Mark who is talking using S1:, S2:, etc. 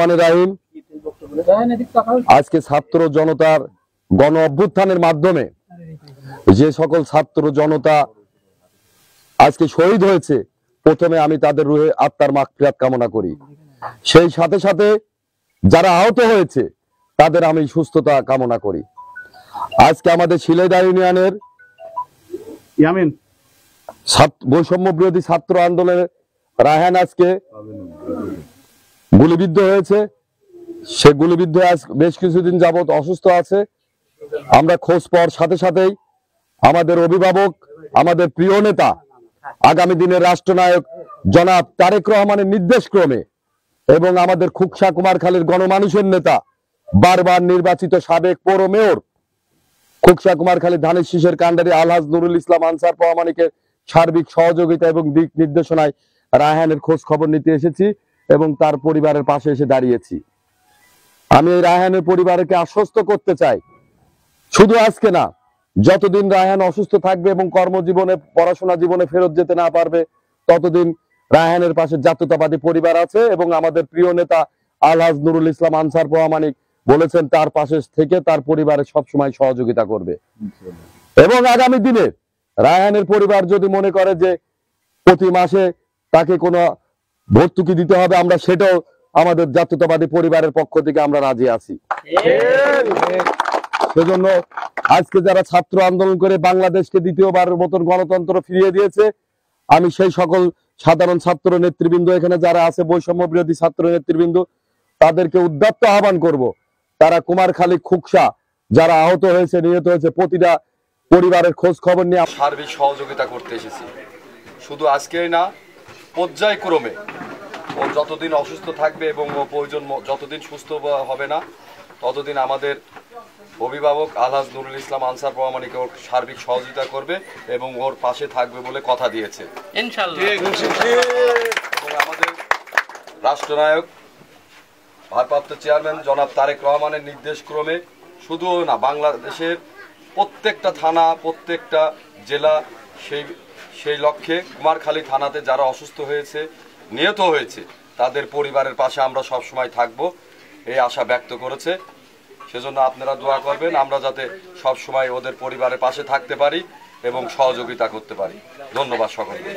S1: রাহিম, আজকে ছাত্র জনতার গণ অভ্যুত্থানের মাধ্যমে যে সকল ছাত্র জনতা আজকে শহীদ হয়েছে, প্রথমে আমি তাদের রুহে আত্মার মাগফিরাত কামনা করি। সেই সাথে সাথে যারা আহত হয়েছে তাদের আমি সুস্থতা কামনা করি। আজকে আমাদের শিলেদা ইউনিয়নের বৈষম্য বিরোধী ছাত্র আন্দোলনের রায়হান আজকে গুলিবিদ্ধ হয়েছে। সে গুলিবিদ্ধ আজ বেশ কিছুদিন যাবত অসুস্থ আছে। আমরা খোঁজ পাওয়ার সাথে সাথেই আমাদের অভিভাবক, আমাদের প্রিয় নেতা, আগামী দিনের রাষ্ট্রনায়ক জনাব তারেক রহমানের নির্দেশ ক্রমে এবং আমাদের খুকসা কুমারখালীর গণমানুষের নেতা, বারবার নির্বাচিত সাবেক পৌর মেয়র খুকসা কুমারখালী ধানের শীষের কাণ্ডারি আলহাজ নুরুল ইসলাম আনসার প্রামাণিকের সার্বিক সহযোগিতা এবং দিক নির্দেশনায় রায়হানের খোঁজ খবর নিতে এসেছি এবং তার পরিবারের পাশে এসে দাঁড়িয়েছি। আমি এই রায়হানের পরিবারকে আশ্বস্ত করতে চাই, শুধু আজকে না, যতদিন রায়হান অসুস্থ থাকবে এবং কর্মজীবনে পড়াশোনা জীবনে ফেরত যেতে না পারবে, ততদিন রায়হানের পাশে জাতীয়তাবাদী পরিবার আছে এবং আমাদের প্রিয় নেতা আলহাজ নুরুল ইসলাম আনসার প্রামাণিক বলেছেন তার পাশে থেকে তার পরিবারের সবসময় সহযোগিতা করবে। এবং আগামী দিনে রায়হানের পরিবার যদি মনে করে যে প্রতি মাসে তাকে কোনো ভর্তুকি দিতে হবে, আমরা সেটাও আমাদের জাতীয়তাবাদী পরিবারের পক্ষ থেকে আমরা রাজি আছি। সেজন্য আজকে যারা ছাত্র আন্দোলন করে বাংলাদেশকে দ্বিতীয়বারের মতন গণতন্ত্র ফিরিয়ে দিয়েছে, আমি সেই সকল সাধারণ ছাত্র নেতৃবৃন্দ এখানে যারা আছে, বৈষম্য বিরোধী ছাত্র নেতৃবৃন্দ, তাদেরকে উদ্যত্ত আহ্বান করব, তারা কুমারখালী খুকসা যারা আহত হয়েছে, নিহত হয়েছে, প্রতিটা পরিবারের খোঁজ খবর নিয়ে
S2: সার্বিক সহযোগিতা করতে এসেছি। শুধু আজকেই না, পর্যায়ক্রমে ও যতদিন অসুস্থ থাকবে এবং ও প্রয়োজন যতদিন সুস্থ হবে না, ততদিন আমাদের অভিভাবক আলহাজ নুরুল ইসলাম আনসার প্রামাণিক ওর সার্বিক সহযোগিতা করবে এবং ওর পাশে থাকবে বলে কথা দিয়েছে ইনশাআল্লাহ। এবং আমাদের রাষ্ট্রনায়ক ভারপ্রাপ্ত চেয়ারম্যান জনাব তারেক রহমানের নির্দেশ ক্রমে শুধু না, বাংলাদেশের প্রত্যেকটা থানা, প্রত্যেকটা জেলা, সেই লক্ষ্যে কুমারখালী থানাতে যারা অসুস্থ হয়েছে, নিহত হয়েছে, তাদের পরিবারের পাশে আমরা সবসময় থাকব, এই আশা ব্যক্ত করেছে। সেজন্য আপনারা দোয়া করবেন আমরা যাতে সব সময় ওদের পরিবারের পাশে থাকতে পারি এবং সহযোগিতা করতে পারি। ধন্যবাদ সকলকে।